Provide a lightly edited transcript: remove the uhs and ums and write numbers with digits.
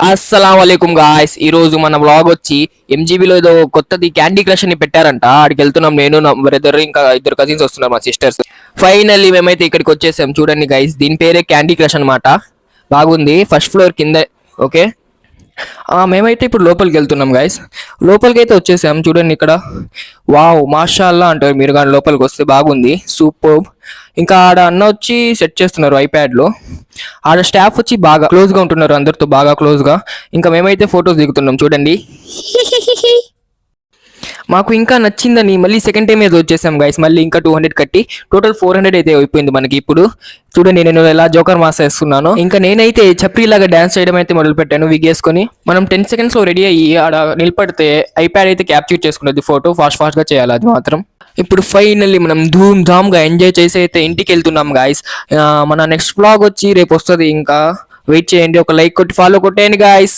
అస్సలం వాలేకుమ్ గాయ్స్. ఈ రోజు మన వ్లాగ్ వచ్చి ఎంజీబీలో ఏదో కొత్తది క్యాండీ క్రష్ అని పెట్టారంట. ఆడికి వెళ్తున్నాం, నేను నా బ్రదర్ ఇంకా ఇద్దరు కజిన్స్ వస్తున్నారు, మా సిస్టర్స్. ఫైనల్లీ మేమైతే ఇక్కడికి వచ్చేసాం. చూడండి గైస్, దీని పేరే క్యాండీ క్రష్ అనమాట. బాగుంది, ఫస్ట్ ఫ్లోర్ కింద. ఓకే, మేమైతే ఇప్పుడు లోపలికి వెళ్తున్నాం గైస్. లోపలికి అయితే వచ్చేసాం. చూడండి ఇక్కడ, వావ్ మాషాల్లా అంటారు మీరు కానీ లోపలికి వస్తే. బాగుంది, సూపర్. ఇంకా ఆడ అన్న వచ్చి సెట్ చేస్తున్నారు ఐప్యాడ్లో. ఆడ స్టాఫ్ వచ్చి బాగా క్లోజ్గా ఉంటున్నారు, అందరితో బాగా క్లోజ్గా. ఇంకా మేమైతే ఫొటోస్ దిగుతున్నాం. చూడండి, మాకు ఇంకా నచ్చిందని మళ్ళీ సెకండ్ టైం ఏదో వచ్చేసాం గైస్. మళ్ళీ ఇంకా 200 కట్టి టోటల్ 400 అయితే అయిపోయింది మనకి ఇప్పుడు. చూడండి నేను ఎలా జోకర్ మాస్ వేస్తున్నాను. ఇంకా నేనైతే చప్రీలాగా డాన్స్ చేయడం అయితే మొదలు పెట్టాను విగ్ వేసుకొని. మనం 10 seconds లో రెడీ అయ్యి ఆడ నిలబడితే ఐప్యాడ్ అయితే క్యాప్చర్ చేసుకున్నది ఫోటో. ఫాస్ట్ గా చేయాలి అది మాత్రం. ఇప్పుడు ఫైనల్లీ మనం ధూమ్ ధామ్ గా ఎంజాయ్ చేసి అయితే ఇంటికి వెళ్తున్నాం గాయస్. మన నెక్స్ట్ వ్లాగ్ వచ్చి రేపు వస్తుంది. ఇంకా వెయిట్ చేయండి, ఒక లైక్ కొట్టి ఫాలో కొట్టేయండి గాయస్.